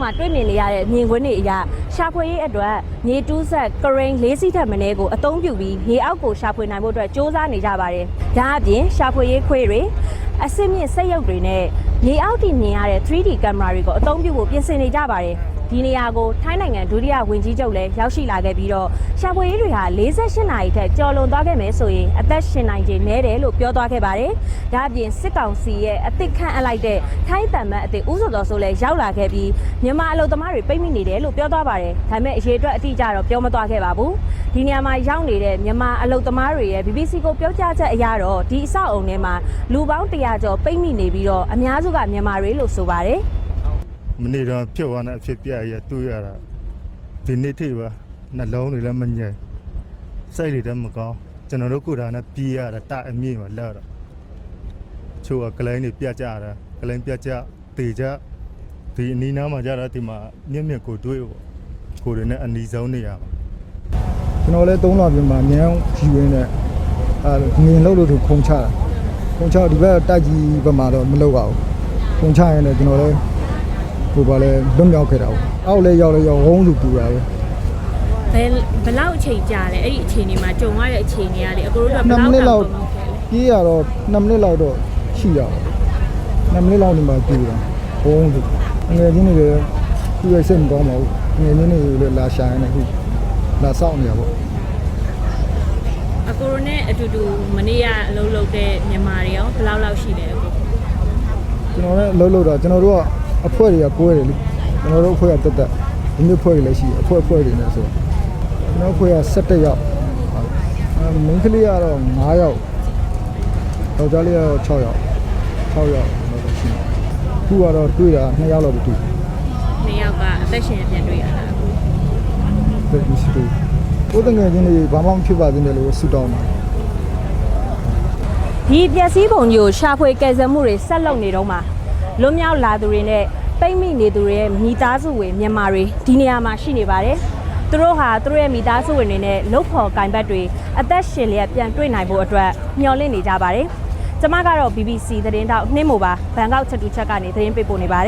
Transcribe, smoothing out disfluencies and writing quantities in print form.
မှာတွေ့မြင်နေရတဲ့မြင်ကွင်းတွေအရရှာဖွေရေးအတွက်မြေတူးဆက်ကရိန်း၄စီးထက်မနည်းကိုအသုံးပြုပြီးမြေအောက်ကိုရှာဖွေနိုင်ဖို့အတွက်စ조사နေကြပါတယ်။ဒါအပြင်ရှာဖွေရေးခွေတွေအစစ်မြင့်စက်ရုပ်တွေနဲ့မြေအောက်တည်မြင်ရတဲ့ 3D ကင်မရာတွေကိုအသုံးပြုဖို့ပြင်ဆင်နေကြပါတယ်။ဒီနေရာကိုထိုင်းနိုင်ငံဒုတိယဝန်ကြီးချုပ်လည်းရောက်ရှိလာခဲ့ပြီးတော့ရှာဖွေရေးတွေဟာ48နာရီထက်ကျော်လွန်သွားခဲ့မယ်ဆိုရင်အသက်ရှင်နိုင်ခြေနည်းတယ်လို့ပြောသွားခဲ့ပါတယ်။ဒါအပြင်စစ်ကောင်စီရဲ့အသစ်ခန့်အပ်လိုက်တဲ့ထိုင်းတမန်အသစ်ဦးစောတော်ဆိုလည်းရောက်လာခဲ့ပြီးမြန်မာအလုပ်သမားတွေပိတ်မိနေတယ်လို့ပြောသွားပါတယ်။ဒါပေမဲ့အရေးအတွက်အတိအကျတော့ပြောမသွားခဲ့ပါဘူး။ဒီနေရာမှာရောက်နေတဲ့မြန်မာအလုပ်သမားတွေရဲ့ BBC ကိုပြောကြားချက်အရတော့ဒီအဆောက်အုံထဲမှာလူပေါင်း100ကျော်ပိတ်မိနေပြီးတော့အများစုကမြန်မာတွေလို့ဆိုပါတယ်။မနေ့တော့ဖြစ်သွားတဲ့အဖြစ်ပြရတွေ့ရတာဒီနေ့ထိပါနှလုံးတွေလည်းမငြိမ်စိတ်တွေလည်းမကောင်းကျွန်တော်တို့ကိုယ်တိုင်နဲ့ပြေးရတာတအမြင့်မှာလောက်တော့ချိုးကကလိုင်းတွေပြကြတာကလိုင်းပြကြတေကြဒီအနီးနားမှာကြတာဒီမှာမြင့်မြင့်ကိုတွေ့ပေါ့ကိုယ်တွေနဲ့အနီးဆုံးနေရပါကျွန်တော်လည်း3လပြင်မှာမြန်ကြည့်ရင်းနဲ့ငင်လောက်လို့ခုံချတာခုံချဒီဘက်တိုက်ကြီးဘက်မှာတော့မလောက်ပါဘူးခုံချရင်လည်းကျွန်တော်လည်းဟိုပါလဲလွတ်မြောက်ခဲ့တာပေါ့အောက်လဲရောက်ဝုန်းစုပူတာပဲဘယ်လောက်အချိန်ကြာလဲအဲ့ဒီအချိန်တွေမှာကြုံရတဲ့အချိန်တွေကလေအကိုတို့ကဘယ်လောက်တောင်ပြေးရတော့2မိနစ်လောက်တော့ရှိရအောင်2မိနစ်လောက်နေမှာပြေးတာဝုန်းစုငယ်ချင်းတွေလည်းသူ့ရဲ့စိတ်မကောင်းပါဘူးငယ်ချင်းတွေလည်းလာရှာနေခုလာစောင့်နေရပေါ့အကိုတို့နဲ့အတူတူမနေ့ကအလုပ်လုပ်တဲ့မြန်မာတွေရောဘယ်လောက်ရှိလဲအကိုကျွန်တော်လည်းအလုပ်လုပ်တာကျွန်တော်တို့ကအဖွဲတွေကကွဲတယ်လေကျွန်တော်တို့အဖွဲကတက်ဒီမျိုးဖွဲတွေလည်းရှိတယ်အဖွဲတွေနဲ့ဆိုကျွန်တော်အဖွဲက17ယောက်မိန်းကလေးကတော့9ယောက်ယောက်ျားလေးကတော့6ယောက်တော့ရှိတယ်ခုကတော့တွေ့တာ2ယောက်လောက်တူ2ယောက်ကအသက်ရှင်ပြန်တွေ့ရတာဟုတ်ပြီရှိတယ်ကိုယ်တငယ်ချင်းတွေဘာမှမဖြစ်ပါသေးတယ်လို့ဆုတောင်းပါဒီပျက်စီးပုံကြီးကိုရှာဖွေကယ်ဆယ်မှုတွေဆက်လုပ်နေတော့မှာလွတ်မြောက်လာသူတွေနဲ့ပိတ်မိနေသူတွေရဲ့မိသားစုဝင်မြန်မာတွေဒီနေရာမှာရှိနေပါတယ်။သူတို့ဟာသူတို့ရဲ့မိသားစုဝင်တွေနဲ့လုပ်ဖော်ကင်ဘတ်တွေအသက်ရှင်လျက်ပြန်တွေ့နိုင်ဖို့အတွက်မျှော်လင့်နေကြပါတယ်။ကျွန်မကတော့ BBC သတင်းတောက်နှင်းမို့ပါဘန်ကောက်ချက်တူချက်ကနေသတင်းပေးပို့နေပါတယ်